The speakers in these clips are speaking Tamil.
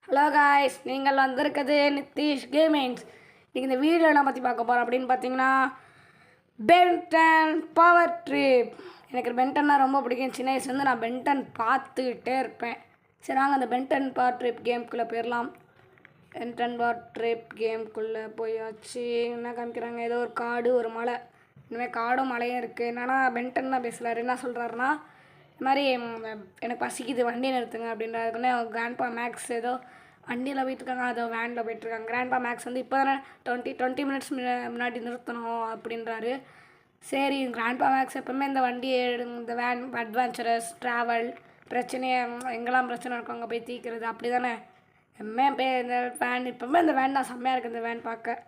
ஹலோ காய்ஸ், நீங்கள் வந்திருக்குது நித்திஷ் கேமிங்ஸ். இன்றைக்கி இந்த வீடியோ என்ன பற்றி பார்க்க போகிறோம் அப்படின்னு பார்த்தீங்கன்னா, பென்டன் பவர் ட்ரிப். எனக்கு பென்டன்னா ரொம்ப பிடிக்கும். சின்ன வயசுலேருந்து நான் பென்டன் பார்த்துக்கிட்டே இருப்பேன். சரி வாங்க அந்த பென்டன் பவர் ட்ரிப் கேமுக்குள்ளே போயிடலாம். பென்டன் பவர் ட்ரிப் கேமுக்குள்ளே போயாச்சு. என்ன காமிக்கிறாங்க? ஏதோ ஒரு காடு, ஒரு மலை. இனிமேல் காடும் மலையும் இருக்குது. என்னன்னா பென்டன் தான் பேசுகிறாரு. என்ன சொல்கிறாருன்னா, இது மாதிரி எனக்கு பசிக்குது, வண்டி நிறுத்துங்க அப்படின்றதுக்குன்னே கிராண்ட்பா மேக்ஸ் ஏதோ வண்டியில் போயிட்டுருக்காங்க, அதோ வேனில் போயிட்டுருக்காங்க. கிராண்ட்பா மேக்ஸ் வந்து இப்போ தானே 20 மினிட்ஸ் முன்னாடி நிறுத்தணும் அப்படின்றாரு. சரி, கிராண்ட்பா மேக்ஸ் எப்போவுமே இந்த வண்டியை இந்த வேன் அட்வென்ச்சரஸ் ட்ராவல் பிரச்சனையை எங்கெல்லாம் பிரச்சனை இருக்கும் அங்கே போய் தீர்க்கிறது அப்படி தானே எப்பவுமே இந்த வேன். இப்போவுமே இந்த வேன் தான் செம்மையாக இருக்குது இந்த வேன் பார்க்க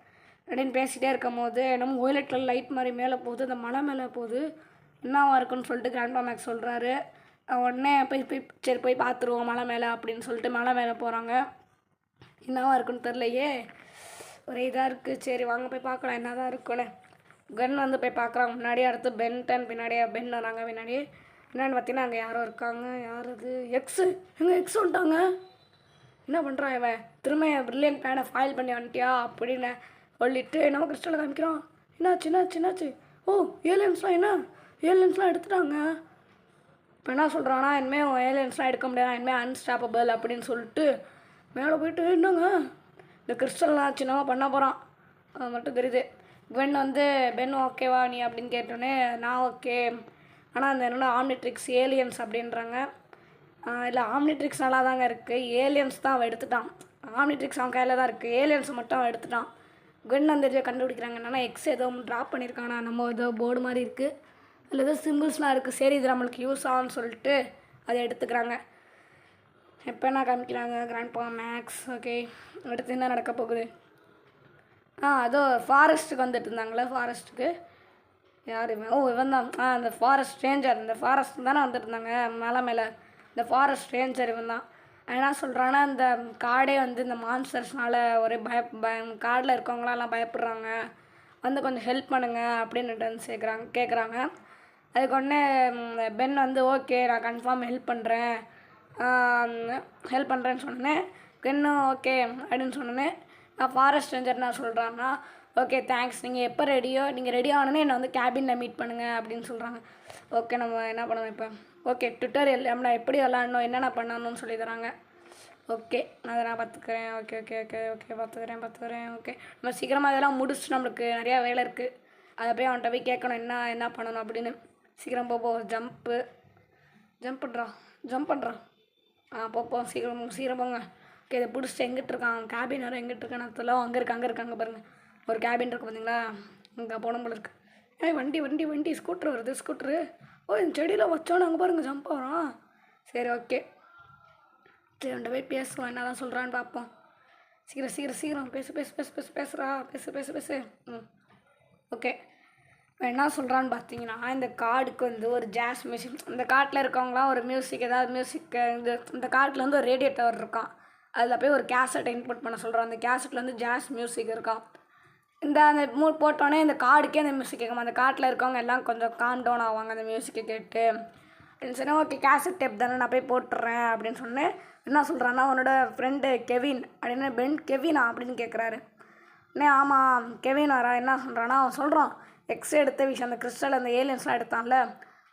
அப்படின்னு பேசிகிட்டே இருக்கும் போது என்னமோ ஒயிலெட்டில் லைட் மாதிரி மேலே போகுது, இந்த மலை மேலே போகுது. என்னவா இருக்குன்னு சொல்லிட்டு கிராண்ட்பா மேக்ஸ் சொல்கிறாரு. உடனே சரி போய் பார்த்துருவோம் மலை மேலே அப்படின்னு சொல்லிட்டு மலை மேலே போகிறாங்க. என்னவா இருக்குன்னு தெரிலையே, ஒரே இதாக இருக்குது. சரி வாங்க போய் பார்க்கலாம் என்ன தான் இருக்குன்னு. கன் வந்து போய் பார்க்குறாங்க முன்னாடியே. அடுத்து பென்டன் பின்னாடியே பென் வராங்க பின்னாடியே. என்னென்னு பார்த்தீங்கன்னா அங்கே யாரோ இருக்காங்க. யார் அது? எக்ஸு. எங்கே எக்ஸ் வந்துட்டாங்க? என்ன பண்ணுறான் இவன்? திரும்ப பிரில்லியன்ட் பிளானை ஃபைல் பண்ணி வந்துட்டியா அப்படின்னு சொல்லிட்டு என்னமோ கிறிஸ்டலில் காமிக்கிறான். என்னாச்சு? ஓ ஏலியன்ஸ்லாம் எடுத்துட்டாங்க. இப்போ என்ன சொல்கிறான்னா, இனிமேல் ஏலியன்ஸ்லாம் எடுக்க முடியாது, இனிமேல் அன்ஸ்டாப்பபிள் அப்படின்னு சொல்லிட்டு மேலே போயிட்டு என்னங்க இந்த கிறிஸ்டல்லாம் சின்னமாக பண்ண போகிறான். அது மட்டும் தெரியுது. பென் ஓகேவா நீ அப்படின்னு கேட்டோன்னே நான் ஓகே. ஆனால் அந்த என்னென்னா ஆம்னிட்ரிக்ஸ் ஏலியன்ஸ் அப்படின்றாங்க. இல்லை, ஆம்னிட்ரிக்ஸ் நல்லா தாங்க இருக்குது. ஏலியன்ஸ் தான் அவன் எடுத்துட்டான். ஆம்னிட்ரிக்ஸ் அவன் கையில் தான் இருக்குது. ஏலியன்ஸ் மட்டும் அவன் எடுத்துட்டான். அந்த இதை கண்டுபிடிக்கிறாங்க. என்னென்னா எக்ஸ் ஏதோ ட்ராப் பண்ணியிருக்கானா, நம்ம ஏதோ போர்டு மாதிரி இருக்குது, அதில் ஏதோ சிம்பிள்ஸ்லாம் இருக்குது. சரி இது நம்மளுக்கு யூஸ் ஆகும்னு சொல்லிட்டு அதை எடுத்துக்கிறாங்க. எப்போ என்ன காமிக்கிறாங்க? Grandpa maths. ஓகே, அடுத்து என்ன நடக்க போகுது? அதோ ஃபாரஸ்ட்டுக்கு வந்துட்டு இருந்தாங்களே, ஃபாரஸ்ட்டுக்கு யார் இவன்? இவன் தான். அந்த ஃபாரஸ்ட் ரேஞ்சர். இந்த ஃபாரஸ்ட் தானே வந்துட்டு இருந்தாங்க மலை மேலே. இந்த ஃபாரஸ்ட் ரேஞ்சர் இவன் தான். என்ன சொல்கிறான்னா, இந்த காடே வந்து இந்த மான்ஸ்டர்ஸ்னால ஒரே காடில் இருக்கவங்களாம் பயப்படுறாங்க, வந்து கொஞ்சம் ஹெல்ப் பண்ணுங்க அப்படின்னுட்டு வந்து கேட்குறாங்க. அதுக்கு ஒடனே பென் வந்து ஓகே நான் கன்ஃபார்ம் ஹெல்ப் பண்ணுறேன்னு சொன்னேன். பென்னும் ஓகே அப்படின்னு சொன்னேன்னே நான் ஃபாரஸ்ட் ரேஞ்சர் என்ன சொல்கிறான்னா, ஓகே தேங்க்ஸ், நீங்கள் எப்போ ரெடியோ நீங்கள் ரெடி ஆனோன்னே என்னை வந்து கேபினில் மீட் பண்ணுங்கள் அப்படின்னு சொல்கிறாங்க. ஓகே நம்ம என்ன பண்ணணும் இப்போ? ஓகே ட்விட்டரியல் நான் எப்படி விளாடணும் என்னென்ன பண்ணணும்னு சொல்லி தராங்க. ஓகே அதை நான் பார்த்துக்கிறேன். ஓகே பார்த்துக்கிறேன். ஓகே நம்ம சீக்கிரமாக இதெல்லாம் முடிச்சுட்டு நம்மளுக்கு நிறையா வேலை இருக்குது. அதை போய் அவன்கிட்ட போய் கேட்கணும் என்ன பண்ணணும் அப்படின்னு. சீக்கிரம் போ. ஜம்ப் பண்ணுறான். போப்போம் சீக்கிரம் போங்க. ஓகே இதை பிடிச்சிட்டு எங்கிட்டு இருக்கான் கேபின் வர? எங்கிட்டு இருக்கான்னு தெரியல. அங்கே இருக்காங்க பாருங்கள். ஒரு கேபின் இருக்குது பார்த்தீங்களா, அங்கே போன போல இருக்குது. வண்டி ஸ்கூட்ரு வருது. இந்த செடியில் வச்சோன்னு அங்கே பாருங்கள் ஜம்ப் ஆகிறான். சரி ஓகே, சரி அவன்கிட்ட போய் பேசுவோம் என்ன தான் சொல்கிறான்னு பார்ப்போம். சீக்கிரம் பேசு. ஓகே என்ன சொல்கிறான்னு பார்த்தீங்கன்னா, இந்த காடுக்கு வந்து ஒரு ஜாஸ் மியூசிக், இந்த காட்டில் இருக்கவங்களாம் ஒரு மியூசிக் இந்த காட்டில் வந்து ஒரு ரேடியோ டவர் இருக்கான். அதில் போய் ஒரு கேசட்டை இன்புட் பண்ண சொல்கிறான். அந்த கேசட்டில் வந்து ஜாஸ் மியூசிக் இருக்கான். அந்த மூட் போட்டோன்னே இந்த காடுக்கே அந்த மியூசிக் கேட்கும். அந்த காட்டில் இருக்கவங்க எல்லாம் கொஞ்சம் காம் டவுன் ஆவாங்க அந்த மியூசிக்கை கேட்டு அப்படின்னு சொன்னால், ஓகே கேசட் டேப் தானே நான் போய் போட்டுறேன் அப்படின்னு சொன்னேன். என்ன சொல்கிறான்னா, உன்னோட ஃப்ரெண்டு கெவின் அப்படின்னு கெவினா அப்படின்னு கேட்குறாரு. ஆமாம் கெவின் வரா. என்ன சொல்கிறான்னா, அவன் சொல்கிறான் எக்ஸ் எடுத்த விஷயம், அந்த கிறிஸ்டல் அந்த ஏலியன்ஸ்லாம் எடுத்தான்ல,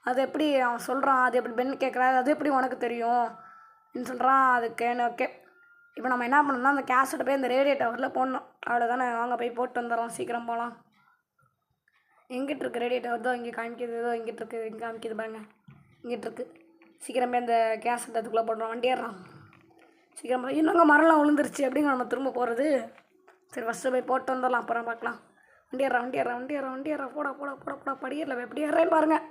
அது எப்படி அவன் சொல்கிறான், அது எப்படி பென் கேட்குறாரு, அது எப்படி உனக்கு தெரியும் அப்படின்னு சொல்கிறான். அதுக்கு ஓகே இப்போ நம்ம என்ன பண்ணணும்னா, அந்த கேசட்டை போய் அந்த ரேடியோ டவரில் போடணும். அவ்வளோதானே, வாங்க போய் போட்டு வந்துடுறோம், சீக்கிரம் போகலாம். எங்கிட்ட இருக்குது ரேடியோ டவர்? தான் இங்கே காமிக்கிது. இங்கிட்ட இருக்குது, இங்கே காமிக்கிது பாருங்க, இங்கிட்ட இருக்குது. சீக்கிரம் போய் அந்த கேசட் அதுக்குள்ளே போடுறோம். வண்டி ஏறுறான் சீக்கிரம். இன்னொங்க மரம்லாம் விழுந்துருச்சு அப்படிங்க நம்ம திரும்ப போகிறது. சரி ஃபஸ்ட்டு போய் போட்டு வந்துடலாம், அப்புறம் பார்க்கலாம். வண்டி ஏறா. போடா. படியரில் எப்படி ஏறேன்னு பாருங்கள்.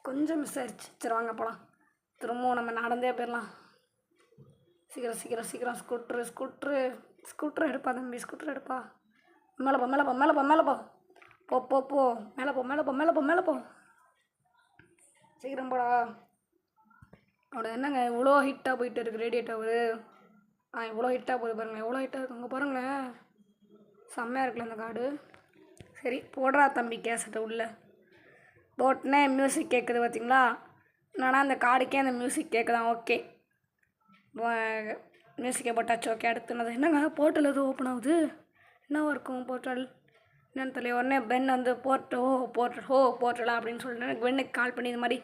கொஞ்சம் மிஸ் ஆயிடுச்சு. சரி வாங்க போகலாம். திரும்பவும் நம்ம நடந்தே போயிடலாம். சீக்கிரம். ஸ்கூட்ரு எடுப்பா தம்பி, ஸ்கூட்ரு எடுப்பா. மேலே போ. மேலே போ. சீக்கிரம் போடா. அவட என்னங்க இவ்வளோ ஹிட்டாக போயிட்டு இருக்குது ரேடியோ டவரு. இவ்வளோ ஹிட்டாக போகுது பாருங்கள், எவ்வளோ ஹிட்டாக இருக்குது அங்கே பாருங்களேன். செம்மையாக இருக்குல்ல அந்த காடு. சரி போடுறா தம்பி கேசட்டை உள்ளே போட்டுனே. மியூசிக் கேட்குது பார்த்தீங்களா? என்னன்னா அந்த காடுக்கே அந்த மியூசிக் கேட்குதான். ஓகே மியூசிக்கை போட்டாச்சு. ஓகே, அடுத்துனது என்னங்க போர்ட்டல் எதுவும் ஓப்பன் ஆகுது. என்னவா இருக்கும் போர்ட்டல் என்னன்னு தெரியல. உடனே பென் வந்து போர்ட்டலா அப்படின்னு சொல்லிட்டு பென்னுக்கு கால் பண்ணி இது மாதிரி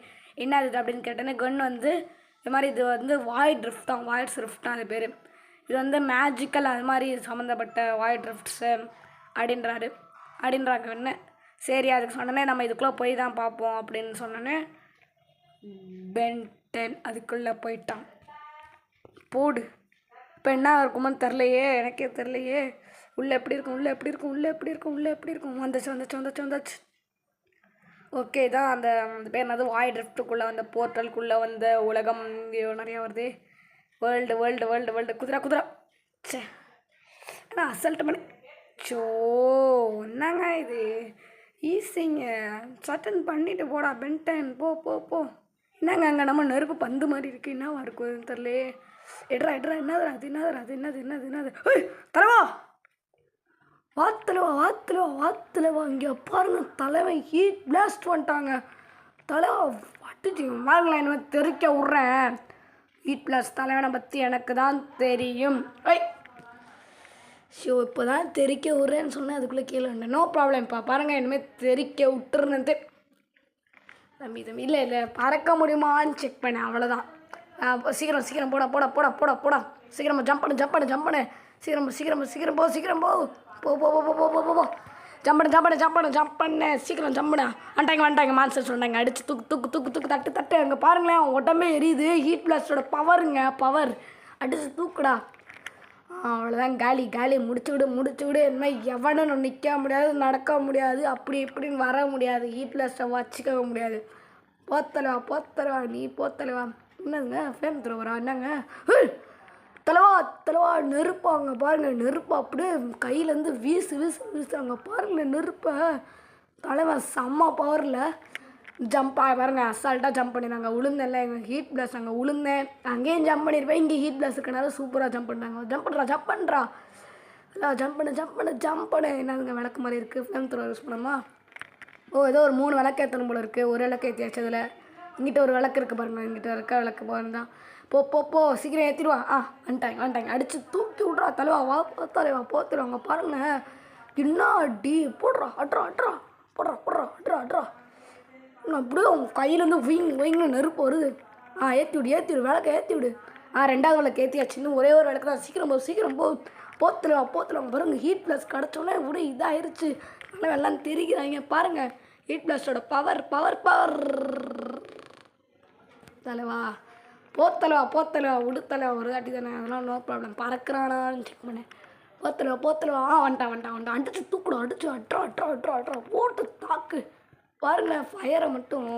என்ன இது அப்படின்னு கேட்டேன்னு கன் வந்து இது மாதிரி இது வந்து வாய்ட் ரிஃப்ட் தான், வாய்ட்ஸ் ரிஃப்ட் தான் அது பேர். இது வந்து மேஜிக்கல் அது மாதிரி சம்மந்தப்பட்ட வாய்ட் ரிஃப்ட்ஸு அப்படின்றாங்க என்ன. சரி அதுக்கு சொன்னோன்னே நம்ம இதுக்குள்ளே போய் தான் பார்ப்போம் அப்படின்னு சொன்னோன்னே பென் 10 அதுக்குள்ளே போயிட்டான். போடு. இப்போ என்ன இருக்குமோன்னு தெரிலையே, எனக்கே தெரிலையே. உள்ளே எப்படி இருக்கும். வந்துச்சு. ஓகே தான் அந்த பேர் என்னது வாய்ட் ரிஃப்ட்டுக்குள்ளே வந்த போர்ட்டலுக்குள்ளே வந்த உலகம் நிறையா வருது. வேர்ல்டு குதிரை சே ஆனால் அசல்ட்டு பண்ணி சோ என்னங்க இது ஈஸிங்க. சட்டன் பண்ணிட்டு போடா பென்டன் போ. என்னங்க அங்கே நம்ம நெருப்பு பந்து மாதிரி இருக்குது. என்னவா இருக்கும் தெரியலையே. எட்ரா என்னது தலைவா வாத்துலவா இங்கே பாருங்க தலைவன் ஹீட் பிளாஸ்ட் வந்துட்டாங்க. தலைவா வட்டுச்சு பாருங்களேன். இனிமேல் தெரிக்க விட்றேன். ஹீட் பிளாஸ்ட் தலைவனை பற்றி எனக்கு தான் தெரியும். ஷோ இப்போ தான் தெரிக்க விட்றேன்னு சொன்னேன், அதுக்குள்ளே கீழே வேண்டேன். நோ ப்ராப்ளம்ப்பா பாருங்கள், இனிமேல் தெரிக்க விட்டுருன்னு தம்பி இல்லை பறக்க முடியுமான்னு செக் பண்ணேன், அவ்வளோதான். சீக்கிரம் போடா சீக்கிரமாக ஜம்ப் பண்ணு சீக்கிரம் போ ஜம்ப் பண்ணு சீக்கிரம் ஜம்ப் பண்ணு. வந்துட்டாங்க மான்ஸ்டர் சொன்னாங்க. அடிச்சு தூக்கு தட்டு அங்கே பாருங்களேன், உடம்பே எரியுது. ஹீட் பிளாஸ்டோட பவர் அடிச்சு தூக்குடா. அவ்வளோதான், காலி முடிச்சு விடு. இனிமேல் எவனும் நிற்க முடியாது, நடக்க முடியாது, அப்படி இப்படின்னு வர முடியாது. ஹீட் பிளாஸ்ட்டை வச்சுக்க முடியாது. போத்தலவா நீ போத்தலவா. என்னதுங்க ஃபேம் த்ரோவரா என்னங்க தலைவா நெருப்பாங்க பாருங்கள். நெருப்பு அப்படியே கையிலேருந்து வீசுறாங்க பாருங்களேன் நெருப்பை. தலைவன் செம்ம பவரில் பாருங்க அசால்ட்டாக ஜம்ப் பண்ணிடுறாங்க. உளுந்தேன்ல எங்கள் ஹீட் பிளாஸ் அங்கே உளுந்தேன், அங்கேயும் ஜம்ப் பண்ணியிருப்பேன். இங்கே ஹீட் பிளாஸ் இருக்கனால சூப்பராக ஜம்ப் பண்ணுறாங்க. ஜம்ப் பண்ணுறா ஜம்ப் பண்ணு. என்னதுங்க விளக்கு மாதிரி இருக்குது. ஃபேம் த்ரோ யூஸ் பண்ணோமா? ஏதோ ஒரு 3 விளக்கு ஏற்றணும் போல இருக்குது. ஒரு விளக்கு ஏற்றியாச்சு. அதில் இங்கிட்ட ஒரு விளக்கு இருக்குது பாருங்கள். இங்கிட்ட இருக்க விளக்கு போயிருந்தான். போ சீக்கிரம் ஏற்றிடுவா. வந்துட்டாங்க அடித்து தூக்கி விட்றா. தலைவா வா போத்துருவாங்க பாருங்கள். என்ன அடி போடுறா அட்ரா அப்படியே அவங்க கையிலேருந்து வைங்க நெருப்பு வருது. ஏற்றி விடு விளக்க ஏற்றி விடு. 2வது விளக்கு ஏற்றியாச்சு. இன்னும் ஒரே ஒரு விளக்கு தான். சீக்கிரம் போத்துருவாங்க பாருங்கள். ஹீட் பிளஸ் கிடச்சோன்னே விட இதாகிருச்சு. நல்லா எல்லாம் தெரிகிறாங்க பாருங்கள். ஹீட் பிளஸோட பவர் தலைவா போத்தலைவா உடுத்தலைவா ஒரு தாட்டி தானே, அதெல்லாம் நோ ப்ராப்ளம். பறக்கிறானான்னு செக் பண்ணேன். போத்தலைவா வந்துட்டான். அடிச்சு தூக்குடும். அடிச்சு அட்ரா போட்டு தாக்கு பாருங்களேன். ஃபயரை மட்டும்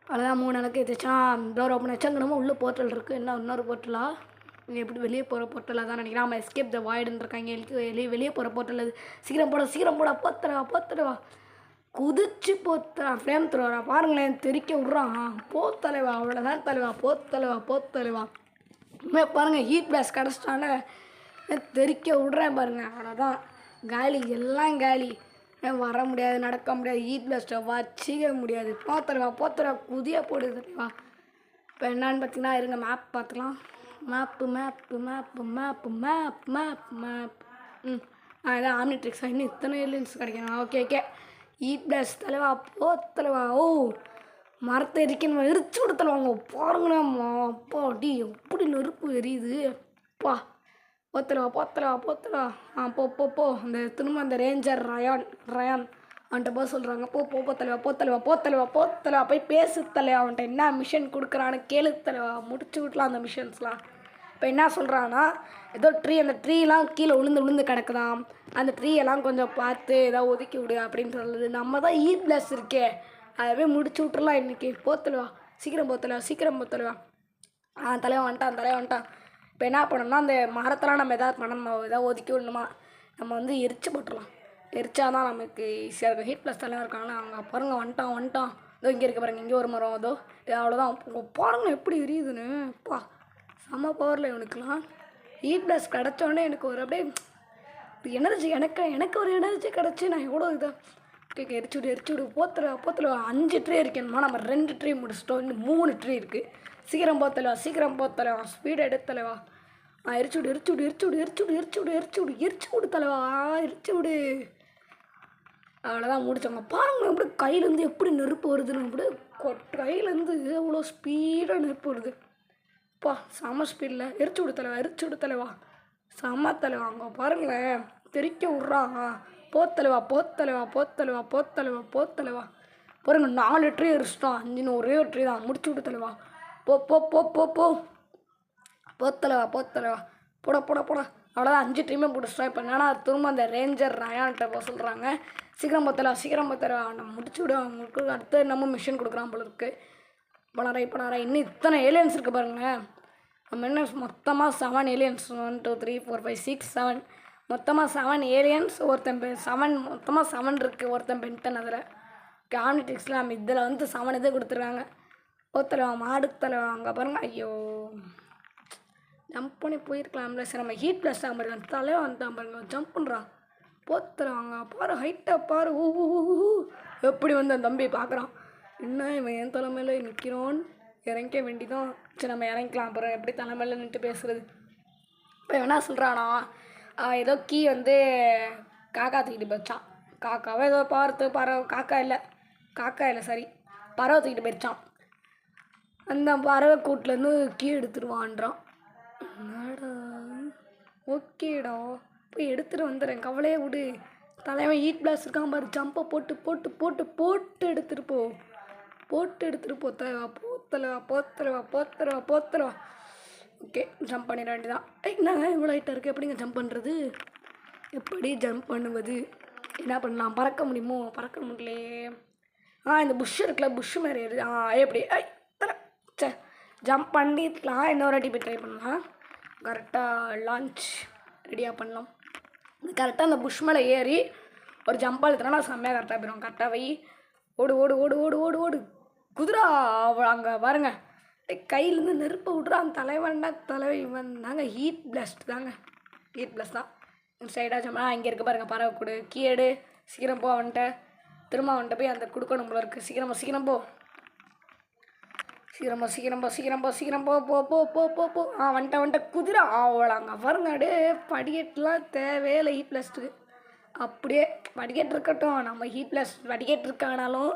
அவ்வளோதான். 3 விளக்கு ஏற்றிச்சான். டோர் ஓப்பன் வச்சாங்கன்னமோ உள்ளே போர்ட்டல் இருக்குது. என்ன இன்னொரு போர்ட்டலா? இங்கே எப்படி வெளியே போகிற போர்ட்டலாக தான் நினைக்கிறேன். நம்ம எஸ்கேப் த வாய்டுன்னு இருக்காங்க. வெளியே போகிற போர்ட்டல் அது. சீக்கிரம் போட போத்தலைவா குதிச்சு போத்தான். ஃப்ளேம் த்ரோவரா பாருங்களேன், தெரிக்க விட்றான். போத்தலைவா அவ்வளோதான் தலைவா. போத்தலைவா பாருங்கள். ஹீட் பிளாஸ் கிடச்சிட்டால தெரிக்க விட்றேன் பாருங்கள். அவ்வளோதான், காலி எல்லாம் காலி. வர முடியாது, நடக்க முடியாது. ஹீட் பிளாஸ்ட்டை வச்சிக்க முடியாது. போத்தலைவா குதியா போடுது தலைவா. இப்போ என்னான்னு பார்த்தீங்கன்னா இருங்க மேப் பார்த்துக்கலாம். மேப் அதான் ஆம்னிட்ரிக்ஸா. இன்னும் இத்தனை எலியன்ஸ் கிடைக்கணும். ஓகே ஹீட் பிளாஸ்ட் தலைவா. போத்தலைவா மரத்தை எரிச்சு கொடுத்தலவாங்க பாருங்களேம்மா. அப்பா அடி எப்படி நெருப்பு எரியுது அப்பா. போத்தலைவா போ. அந்த திரும்ப அந்த ரேஞ்சர் ரயான் அவன்கிட்ட போக சொல்கிறாங்க. போத்தலைவா போய் பேசு தலைவா. அவன்கிட்ட என்ன மிஷன் கொடுக்குறான்னு கேளு தலைவா. முடிச்சு விடலாம் அந்த மிஷன்ஸ்லாம். இப்போ என்ன சொல்கிறான்னா, ஏதோ அந்த ட்ரீலாம் கீழே விழுந்து கிடக்குதான். அந்த ட்ரீயெல்லாம் கொஞ்சம் பார்த்து ஏதாவது ஒதுக்கி விடு அப்படின்னு சொல்லுது. நம்ம தான் ஹீட் பிளாஸ் இருக்கே, அதை போய் முடிச்சு விட்றலாம் இன்றைக்கி. போத்தலைவா சீக்கிரம் போத்தலைவா. தலைவன் வந்துட்டான். இப்போ என்ன பண்ணணும்னா, அந்த மரத்தெல்லாம் நம்ம எதாவது பண்ணணும், எதாவது ஒதுக்கி விடணுமா. நம்ம வந்து எரிச்சு போட்டுடலாம். எரிச்சாதான் நமக்கு ஈஸியாக இருக்கும். ஹீட் பிளஸ் தலைவன் இருக்காங்களா அங்கே பாருங்கள். வந்துட்டான். இதோ இங்கே இருக்க பாருங்கள், இங்கே ஒரு மரம். அதோ அவ்வளோதான். பாருங்கள் எப்படி எரியுதுன்னு. அப்பா செம்ம பவரில் இவனுக்குலாம். ஹீட் பிளஸ் கிடச்சோடனே எனக்கு ஒரு அப்படியே எனர்ஜி, எனக்கு ஒரு எனர்ஜி கிடச்சி நான் எவ்வளோ இதாக எரிச்சு விடு. போத்தலைவா 5 ட்ரீ இருக்கேன்மா. நம்ம 2 ட்ரீ முடிச்சிட்டோம். இன்னும் 3 ட்ரீ இருக்குது. சீக்கிரம் போத்தலைவா. ஸ்பீடு எடுத்தலைவா. எரிச்சு விடு எரிச்சு விடு எரிச்சு விடு எரிச்சு விடு எரிச்சு விடு எரிச்சு விடு எரிச்சு விடு தலைவா எரிச்சு விடு. அவ்வளோதான் முடிச்சவங்க. பாருங்க எப்படி கையிலேருந்து எப்படி நெருப்பு வருதுன்னு, அப்படியே கையிலேருந்து அவ்வளோ ஸ்பீடாக நெருப்பு வருது. அப்பா செம ஸ்பீடில் எரிச்சு விடு தலைவா எரிச்சு விடு தலைவா. செம தலைவா. அங்கே பாருங்களேன் தெரிக்க விட்றாங்க. போத்தலைவா போத்தலைவா போத்தலைவா போத்தலைவா போத்தலைவா. பாருங்க 4 ட்ரீ எரிச்சிட்டோம். 5 ஒரே ஒரு ட்ரீ தான். முடிச்சு விடு தலைவா. போ போ போ போ போ போத்தலைவா போத்தலைவா. போட போட போட. அவ்வளோதான் 5 ட்ரீமே பிடிச்சிட்டோம். இப்போ என்னன்னா திரும்ப அந்த ரேஞ்சர் ரயான்ட்ட போக சொல்கிறாங்க. சீக்கிரம் போத்தலைவா நம்ம முடிச்சு விடு. அவங்களுக்கு அடுத்து நம்ம மிஷின் கொடுக்குறான் போல இருக்குது. இப்போ இன்னும் இத்தனை ஏலியன்ஸ் இருக்குது பாருங்களேன். நம்ம என்ன மொத்தமாக 7 ஏலியன்ஸ் 1 2 3 4 5 6 7 மொத்தமாக 7 ஏலியன்ஸ். மொத்தமாக 7 இருக்குது. ஒருத்தன் பென்டன் அதில் ஆம்னிட்ரிக்ஸில் நம்ம இதில் வந்து 7 இதை கொடுத்துருக்காங்க. போத்தலைவா மாடு தலைவா. அங்கே பாருங்கள். ஐயோ ஜம்ப் பண்ணி போயிருக்கலாம்ல. சரி நம்ம ஹீட் ப்ளஸ் தான் பாருங்க. தலைவா வந்துட்டான் பாருங்க. ஜம்ப் பண்ணுறான். போத்தலைவாங்க பாரு ஹைட்டாக பாரு. ஊ எப்படி வந்து அந்த தம்பி பார்க்குறான். இன்னும் இவன் என் தலைமையில் நிற்கிறோன்னு இறங்க வேண்டிதான். சரி நம்ம இறங்கிக்கலாம். அப்புறம் எப்படி தலைமையில் நின்று பேசுகிறது. இப்போ என்ன சொல்கிறானா ஏதோ கீ வந்து காக்கா தூக்கிட்டு போயிடுச்சான். காக்காவை ஏதோ காக்கா இல்லை சரி பறவை தூக்கிட்டு போயிடுச்சான். அந்த பறவை கூட்டிலேருந்து கீ எடுத்துருவான்றான். ஓகேடா போய் எடுத்துகிட்டு வந்துடுறேன் கவலையே விடு. தலைவன் ஹீட் பிளாஸ்ட் இருக்கான் பாரு. ஜம்பை போட்டு போட்டு போட்டு போட்டு எடுத்துகிட்டு போ தலைவா. போத்தலைவா. ஓகே ஜம்ப் பண்ணிட வேண்டியதான். என்னங்க இவ்வளோ ஹைட்டாக இருக்குது. எப்படிங்க ஜம்ப் பண்ணுறது. எப்படி ஜம்ப் பண்ணுவது. என்ன பண்ணலாம். பறக்க முடியுமோ. பறக்க முடியலையே. இந்த புஷ் இருக்குல்ல புஷ் மாதிரி ஏறுது. எப்படி சே ஜம்ப் பண்ணிக்கலாம். இன்னொரு வாட்டி போய் ட்ரை பண்ணலாம். கரெக்டாக லான்ச் ரெடியாக பண்ணலாம். கரெக்டாக அந்த புஷ் மேலே ஏறி ஒரு ஜம்ப் அழுத்தினா செம்மையாக கரெக்டாக போயிடும். கரெக்டாக போய் ஓடு ஓடு ஓடு ஓடு ஓடு ஓடு குதிரா. அங்கே பாருங்க கையிலேருந்து நெருப்பை விட்றான். தலைவன் தாங்க ஹீட் பிளாஸ்ட் தான். சைடாக ஜம்ப் இங்கே இருக்க பாருங்கள் பறவை கூடு. கீழே சீக்கிரம் போ. திரும்ப அவன்கிட்ட போய் அந்த கொடுக்கணும் போல இருக்குது. சீக்கிரம் போ. வந்துட்ட குதிரை. அவ்வளோங்க பாருங்க. அப்படியே படிக்கட்டுலாம் தேவையில்லை ஹீட் பிளாஸ்ட்டுக்கு. அப்படியே படிக்கட்டு இருக்கட்டும். நம்ம ஹீட் பிளாஸ்ட் படிக்கட்டு இருக்கானாலும்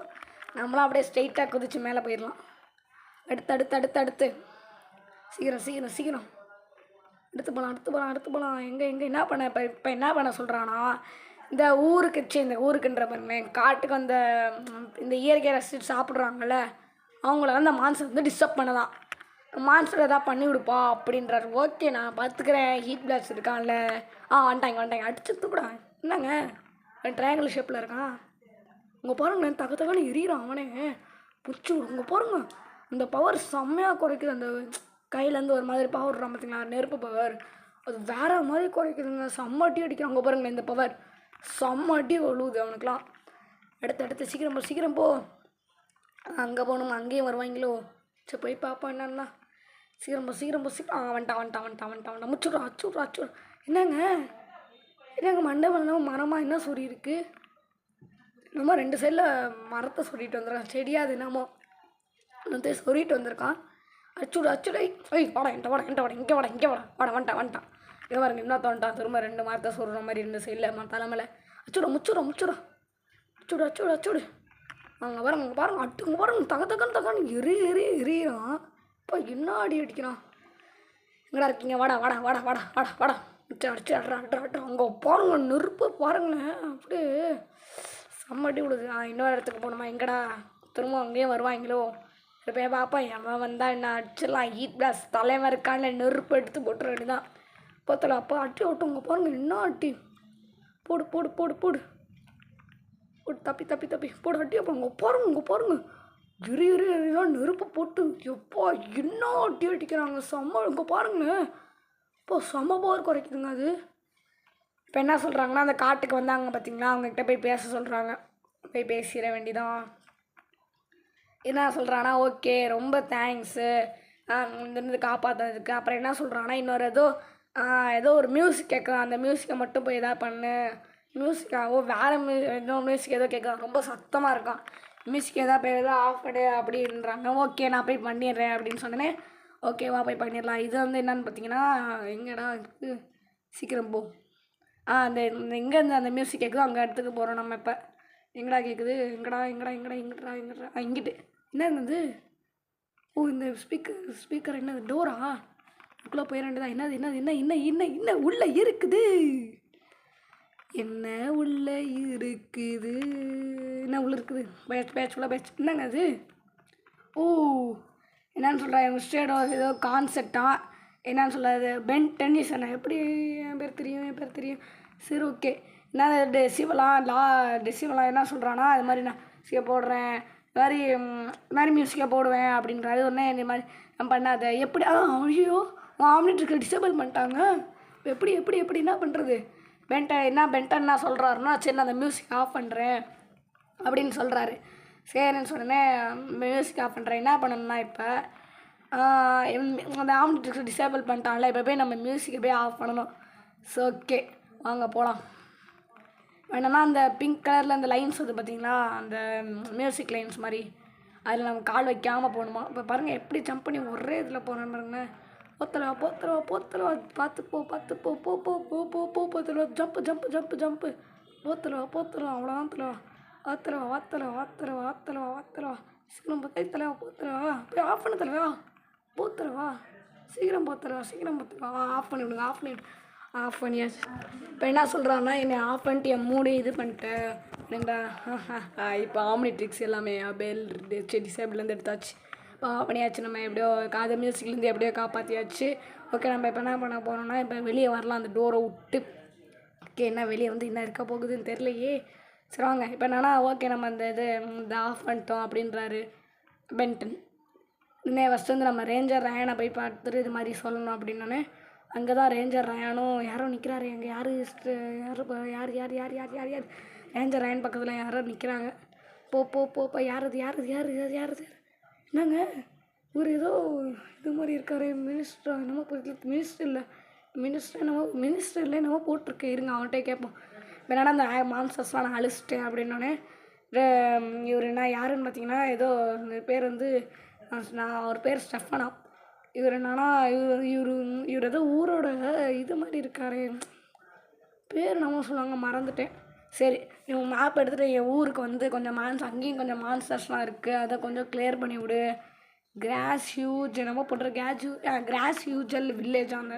நம்மளாம் அப்படியே ஸ்ட்ரெயிட்டாக குதிச்சு மேலே போயிடலாம். அடுத்து சீக்கிரம் எடுத்து போகலாம். எங்கே என்ன பண்ண இப்போ என்ன பண்ண சொல்கிறானா இந்த ஊருக்குன்ற பாருங்களேன் காட்டுக்கு இந்த இயற்கை ரசித்து சாப்பிட்றாங்கல்ல அவங்கள வந்து மான்ஸ்டர் வந்து டிஸ்டர்ப் பண்ணதான். மான்ஸ்டர் எதாவது பண்ணி விடுப்பா அப்படின்றாரு. ஓகே நான் பார்த்துக்கிறேன். ஹீட் பிளாஸ்ட் இருக்கான்ல வந்துட்டாங்க அடிச்சது கூட. என்னங்க ட்ரையாங்கிள் ஷேப்பில் இருக்கான். உங்க பாருங்க தகன்னு எரியிறான் அவனே. புச்சு உங்க பாருங்க இந்த பவர் செம்மையாக குறைக்குது. அந்த கையிலேருந்து ஒரு மாதிரி பவர் விட்றான் பார்த்தீங்களா நெருப்பு பவர். அது வேறு மாதிரி குறைக்குதுங்க. செம்ம அடி அடிக்கிறாங்க பாருங்களேன். இந்த பவர் செம்ம அடி ஒழுகுது அவனுக்குலாம். அடுத்து சீக்கிரம் போ. அங்கே போகணும். அங்கேயும் வருவாங்களோ. சரி போய் பார்ப்போம் என்னன்னா. சீக்கிரம் வந்துட்டான். முச்சுட்றா. என்னங்க மண்டை மரமாக என்ன சொல்லி இருக்குது. நம்ம 2 சைடில் மரத்தை சொல்லிட்டு வந்துருக்கான். செடியாது என்னமோ சொல்லிட்டு வந்திருக்கான். அச்சுடை வாடா இங்கே வாடா வந்துட்டான். இங்கே பாருங்க இன்னொருத்த வந்துட்டான். திரும்ப 2 மரத்தை சொல்கிற மாதிரி 2 சைடில் தலைமையில் முச்சுடா. அங்கே பாருங்க அட்டுங்க பாருங்க தகன்னு எரியிறான். இப்போ என்ன அடி அடிக்கிறான். எங்கடா இருக்கீங்க. வாடா அடிச்சு அட்றா. அங்கே பாருங்க நெருப்பு பாருங்களேன். அப்படியே செம்ம அடி விடுது. இன்னொரு இடத்துக்கு போகணுமா. எங்கடா திரும்ப அங்கேயும் வருவாங்களோ. இப்போ பாப்பா எவன் வந்தால் என்ன அடிச்சிடலாம். ஹீட் பிளாஸ்ட் தலைவன் இருக்கான்ல நெருப்பு எடுத்து போட்டுற வேண்டியதான். பார்த்தல அப்போ அட்டி விட்டுங்க பாருங்க என்ன அட்டி. போடு தப்பி போடு அட்டி. அப்போ உங்க பாருங்க எரியெல்லாம் நெருப்பு போட்டு எப்போ என்ன அட்டி அடிக்கிறாங்க. செம்ம இங்கே பாருங்க. இப்போ செம்ம பவர் குறைக்குதுங்க அது. இப்போ என்ன சொல்கிறாங்கன்னா அந்த காட்டுக்கு வந்தாங்க பார்த்தீங்களா அவங்கக்கிட்ட போய் பேச சொல்கிறாங்க. போய் பேசிட வேண்டிதான். என்ன சொல்கிறான்னா ஓகே ரொம்ப தேங்க்ஸு இருந்து காப்பாற்றுறதுக்கு. அப்புறம் என்ன சொல்கிறான்னா இன்னொரு ஏதோ ஒரு மியூசிக் கேட்குறான். அந்த மியூசிக்கை மட்டும் போய் எதாவது பண்ணு. மியூசிக்காகவோ வேறு மியூசிக் ஏதோ கேட்குறான். ரொம்ப சத்தமாக இருக்கான். மியூசிக் எதாவது போய் ஆஃப் பண்ணு அப்படின்றாங்க. ஓகே நான் போய் பண்ணிடுறேன் அப்படின்னு சொன்னேன். ஓகேவா போய் பண்ணிடலாம். இது வந்து என்னன்னு பார்த்தீங்கன்னா எங்கடா இருக்குது சீக்கிரம் போ. அந்த எங்கேருந்து அந்த மியூசிக் கேட்குதோ அங்கே இடத்துக்கு போகிறோம் நம்ம இப்போ. எங்கடா கேட்குது எங்கடா எங்கடா எங்கடா எங்கடா எங்கடா இங்கிட்டு என்ன இருந்தது? ஓ இந்த ஸ்பீக்கர் என்னது டோரா? அதுக்குள்ளே போயிட வேண்டியதா? என்னது என்னது என்ன என்ன என்ன என்ன உள்ளே இருக்குது? என்ன உள்ளே இருக்குது? என்ன உள்ளே இருக்குது? பேட்ச் என்னங்க அது? ஓ என்னன்னு சொல்கிறேன் மிஸ்டேடோ ஏதோ கான்செப்டா என்னன்னு சொல்கிறது பென் டென்னிஸ் என்ன எப்படி என் பேர் தெரியும் சரி ஓகே. என்ன டெசிவலாம் என்ன சொல்கிறான்னா இது மாதிரி நான் போடுறேன் இது மாதிரி மியூசிக்கை போடுவேன் அப்படின்றாரு. ஒன்றே இந்த மாதிரி நான் பண்ணாத எப்படி ஐயோ ஆம்னிட்ருக்கு டிசேபிள் பண்ணிட்டாங்க. எப்படி எப்படி எப்படி என்ன பண்ணுறது? பென்டன் சொல்கிறாருன்னா சரி நான் அந்த மியூசிக் ஆஃப் பண்ணுறேன் அப்படின்னு சொல்கிறாரு. சரின்னு சொன்னேன் மியூசிக் ஆஃப் பண்ணுறேன். என்ன பண்ணணும்னா இப்போ அந்த ஆம்னிட்ருக்கு டிசேபிள் பண்ணிட்டான்ல, இப்போ போய் நம்ம மியூசிக்கை போய் ஆஃப் பண்ணணும். ஸோ ஓகே வாங்க போகலாம். வேணும்னா அந்த பிங்க் கலரில் அந்த லைன்ஸ் வந்து பார்த்தீங்களா அந்த மியூசிக் லைன்ஸ் மாதிரி அதில் நம்ம கால் வைக்காமல் போகணுமா. இப்போ பாருங்கள் எப்படி ஜம்ப் பண்ணி ஒரே இதில் போகிறேன்னு பாருங்க. போத்தலவா பார்த்து போ போத்தலவா ஜம்ப்பு போத்தலவா அவ்வளோதான் தலவா சீக்கிரம் தலைவா போத்தலவா போய் ஆஃப் பண்ண தலைவா போத்தலவா சீக்கிரம் போத்தலவா ஆஃப் பண்ணிவிடு. ஆஃப் பண்ணியாச்சு. இப்போ என்ன சொல்கிறான்னா என்னை ஆஃப் பண்ணிட்டு என் மூடி இது பண்ணிட்டேன் அப்படிங்களா. இப்போ ஆம்னிட்ரிக்ஸ் எல்லாமே பெல் டிசேபிள்லேருந்து எடுத்தாச்சு. இப்போ ஆஃப் பண்ணியாச்சு. நம்ம எப்படியோ காது மியூசிக்லேருந்து எப்படியோ காப்பாற்றியாச்சு. ஓகே நம்ம இப்போ என்ன பண்ண போகிறோம்னா இப்போ வெளியே வரலாம் அந்த டோரை விட்டு. ஓகே என்ன வெளியே வந்து என்ன இருக்க போகுதுன்னு தெரியலையே. சரி வாங்க இப்போ என்னன்னா ஓகே நம்ம இந்த ஆஃப் பண்ணிட்டோம் அப்படின்றாரு பென்டன். இன்னும் ஃபஸ்ட்டு வந்து நம்ம ரேஞ்சர் ரயானை போய் பார்த்துட்டு இது மாதிரி சொல்லணும் அப்படின்னோடனே அங்கே தான் ரேஞ்சர் ரயானும் யாரோ நிற்கிறாரு. எங்கே யார் ரேஞ்சர் ரயான் பக்கத்தில் யாரோ நிற்கிறாங்க. போ யார் என்னங்க ஒரு ஏதோ இது மாதிரி இருக்காரு மினிஸ்டர் என்னமோ மினிஸ்டர் இல்லை என்னமோ போட்டிருக்கேன். இருங்க அவன்கிட்ட கேட்போம். இப்போ என்னன்னா அந்த மான்சர்ஸ்லாம் நான் அழிச்சிட்டேன் அப்படின்னோடனே இவர் என்ன யாருன்னு பார்த்தீங்கன்னா ஏதோ இந்த பேர் வந்து அவர் பேர் ஸ்டெஃபனா. இவர் என்னன்னா இவர் ஏதோ ஊரோட இது மாதிரி இருக்கார். பேர் நம்ம சொல்லுவாங்க மறந்துட்டேன். சரி இவன் மேப் எடுத்துகிட்டு என் ஊருக்கு வந்து கொஞ்சம் அங்கேயும் கொஞ்சம் மான்ஸ்டர்ஸ்லாம் இருக்குது அதை கொஞ்சம் கிளியர் பண்ணி விடு. கிராஸ் ஹியூஜ் என்னமோ போட்டிருக்கு கிராஸ் ஹியூஜல் வில்லேஜ் அந்த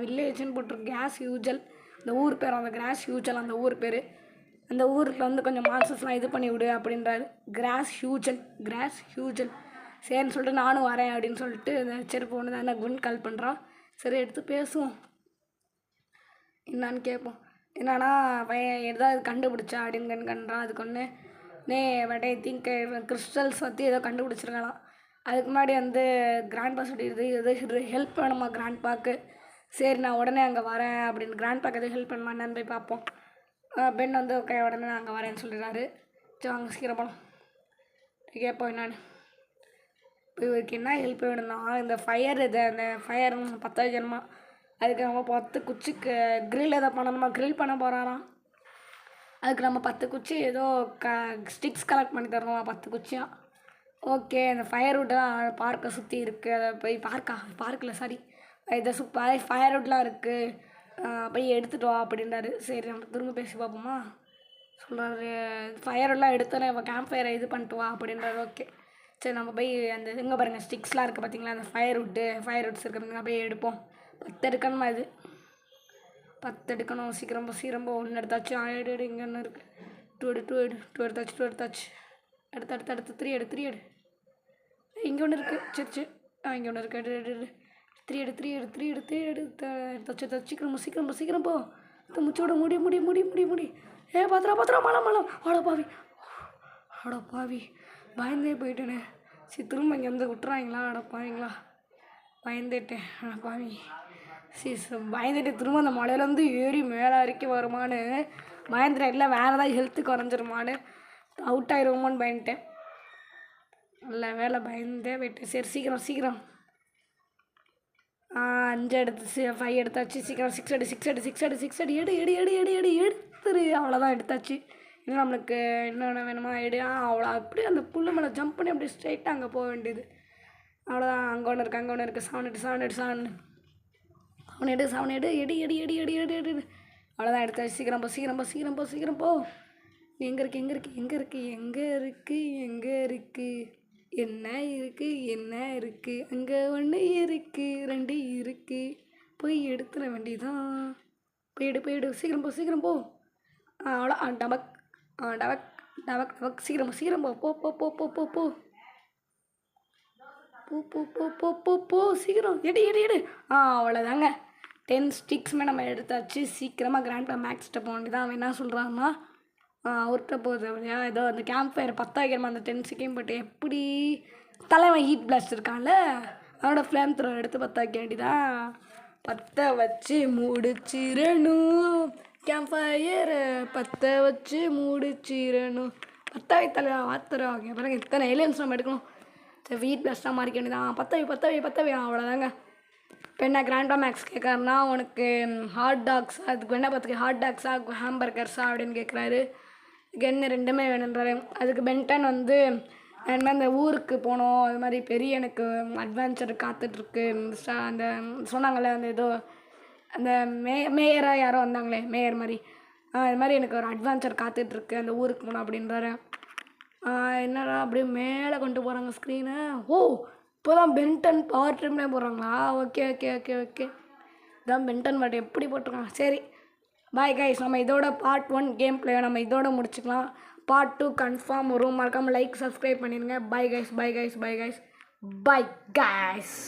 வில்லேஜ்னு போட்டிருக்கு கிராஸ் ஹியூஜல் அந்த ஊர் பேர் அந்த கிராஸ் ஹியூஜல் அந்த ஊர் பேர். அந்த ஊருக்கு வந்து கொஞ்சம் மான்ஸ்டர்ஸ்லாம் இது பண்ணி விடு அப்படின்றாரு. கிராஸ் ஹியூஜல் சரின்னு சொல்லிட்டு நானும் வரேன் அப்படின்னு சொல்லிட்டு இந்த செருப்பு ஒன்று தான் குன் கால் பண்ணுறான். சரி எடுத்து பேசுவோம் என்னான்னு கேட்போம். என்னன்னா பையன் எதாவது கண்டுபிடிச்சா அப்படின்னு கண்டுறான். அதுக்கு ஒன்று பட் ஐ திங்க் கிறிஸ்டல்ஸ் பற்றி ஏதோ கண்டுபிடிச்சிருக்கலாம். அதுக்கு முன்னாடி வந்து கிராண்ட்பா சொல்லிடுது எது ஹெல்ப் வேணுமா கிராண்ட்பாக்கு. சரி நான் உடனே அங்கே வரேன் அப்படின்னு கிராண்ட்பாக்கு எதுவும் ஹெல்ப் பண்ணுமா என்னன்னு போய் பார்ப்போம். பெண் வந்து ஓகே உடனே நான் அங்கே வரேன்னு சொல்லிடுறாரு. சரி அங்கே சீக்கிரம் போகலாம். கேட்போம் என்னான்னு. இப்போ இவருக்கு என்ன ஹெல்ப் வேணும்னா இந்த அந்த ஃபயர் பற்ற வைக்கணுமா. அதுக்கு நம்ம 10 குச்சிக்கு க்ரில் எதை பண்ணணுமா க்ரில் பண்ண போகிறாராம். அதுக்கு நம்ம 10 குச்சி ஏதோ ஸ்டிக்ஸ் கலெக்ட் பண்ணி தரணுமா 10 குச்சியாக. ஓகே அந்த ஃபயர்வுட்லாம் பார்க்கை சுற்றி இருக்குது. அதை போய் பார்க்கில் சாரி இதை ஃபயர்வுட்லாம் இருக்குது போய் எடுத்துகிட்டு வா அப்படின்றாரு. சரி நம்ம திரும்ப பேசி பார்ப்போமா. சொல்கிறாரு ஃபயர்வுட்லாம் எடுத்தோன்னே கேம்ப் ஃபயரை இது பண்ணிட்டு வா அப்படின்றாரு. ஓகே சரி நம்ம போய் அந்த எங்கே பாருங்கள் ஸ்டிக்ஸ்லாம் இருக்குது பார்த்தீங்களா அந்த ஃபயர்வுட்ஸ் இருக்கிறதுங்க போய் எடுப்போம். 10 எடுக்கணுமா இது 10 எடுக்கணும். சீக்கிரம் ஒன்று எடுத்தாச்சு. எடு இங்கே ஒன்று இருக்குது. 2 எடுத்தாச்சு. அடுத்து 3 எடு இங்கே ஒன்று இருக்குது. சரி இங்கே ஒன்று இருக்குது. எடு 3 எடுத்தாச்சு. சீக்கிரம் போ முச்சோட முடி பாத்திரம் மழை அடப்பாவி பயந்தே போயிட்டேனே. சரி திரும்ப இங்கே வந்து விட்டுறாங்களா அடப்பாவீங்களா பயந்துட்டேன் அடப்பாவி. பயந்துட்டு திரும்ப அந்த மலையிலேருந்து ஏறி மேலே வரைக்கும் வருமானு பயந்துட்டேன். இல்லை வேறு ஏதாவது ஹெல்த்து குறைஞ்சிருமான்னு அவுட் ஆகிருவோமோன்னு பயந்துட்டேன். இல்லை வேலை பயந்தே போயிட்டேன். சரி சீக்கிரம் 5 எடுத்து 5 எடுத்தாச்சு. சீக்கிரம் 6 எடு எடுத்துரு. அவ்வளோதான் எடுத்தாச்சு. இன்னும் நம்மளுக்கு இன்னொன்று வேணுமா எடு. அவ்வளோ அப்படியே அந்த புல்லு மேலே ஜம்ப் பண்ணி அப்படியே ஸ்ட்ரைட்டாக அங்கே போக வேண்டியது. அவ்வளோதான். அங்கே ஒன்று இருக்குது 7 எடு eddy eddy eddy eddy eddy eddy eddy. அவ்வளோதான் எடுத்தாச்சு. சீக்கிரம் போ. எங்கே இருக்குது என்ன இருக்குது அங்கே 1 இருக்குது 2 இருக்குது. போய் எடுத்துட வேண்டியதான். போயிடு சீக்கிரம் போ. அவ்வளோ டபக் சீக்கிரம் போ. போ சீக்கிரம் எடு. அவ்வளோதாங்க. 10 ஸ்டிக்ஸுமே நம்ம எடுத்தாச்சு. சீக்கிரமாக கிராண்ட் மேக்ஸ்கிட்ட போக வேண்டியதான். அவன் என்ன சொல்கிறான்னா அவர்கிட்ட போகுது அப்படியா ஏதோ அந்த கேம்ப் ஃபயர் 10 வைக்கிறமா அந்த 10 ஸ்டிக்கையும் போட்டு எப்படி தலைவன் ஹீட் பிளாஸ்ட் இருக்கான்ல அவனோட ஃப்ளேம் த்ரோ எடுத்து 10 வைக்க வேண்டியதான். 10 வச்சு முடிச்சிடணும். கேம்ப் ஃபயர் 10 வச்சு முடிச்சிடணும். 10 வைத்தலை வாத்துறோம். ஓகே பாருங்க இத்தனை ஏலியன்ஸ் நம்ம எடுக்கணும். சரி ஹீட் பிளாஸ்ட்டாக மாறிக்க வேண்டியதான். 10 வை அவ்வளோதாங்க. இப்போ என்ன கிராண்டா மேக்ஸ் கேட்குறாருன்னா உனக்கு ஹாட் டாக்ஸ் அதுக்கு என்ன பார்த்துக்க ஹாட் டாக்ஸா ஹாம்பர்கர்ஸா அப்படின்னு கேட்குறாரு. என்ன 2மே வேணுன்றாரு. அதுக்கு பென்டன் வந்து என்ன அந்த ஊருக்கு போனோம் அது மாதிரி பெரிய எனக்கு அட்வென்ச்சர் காத்துட்ருக்கு. அந்த சொன்னாங்களே அந்த ஏதோ அந்த மேயராக யாரோ வந்தாங்களே மேயர் மாதிரி இது மாதிரி எனக்கு ஒரு அட்வென்ச்சர் காத்துட்ருக்கு அந்த ஊருக்கு போனோம் அப்படின்றாரு. என்னடா அப்படியே மேலே கொண்டு போகிறாங்க ஸ்க்ரீனை. இப்போ தான் பென்டன் பவர் ட்ரிம்லே போடுறாங்களா? ஓகே இதான் பென்டன் பட் எப்படி போட்டிருக்காங்க. சரி பாய் கைஸ். நம்ம இதோட பார்ட் 1 கேம் பிளே நம்ம இதோட முடிச்சுக்கலாம். பார்ட் 2 கன்ஃபார்ம் வரும். மறக்காமல் லைக் சப்ஸ்கிரைப் பண்ணிடுங்க. Bye guys.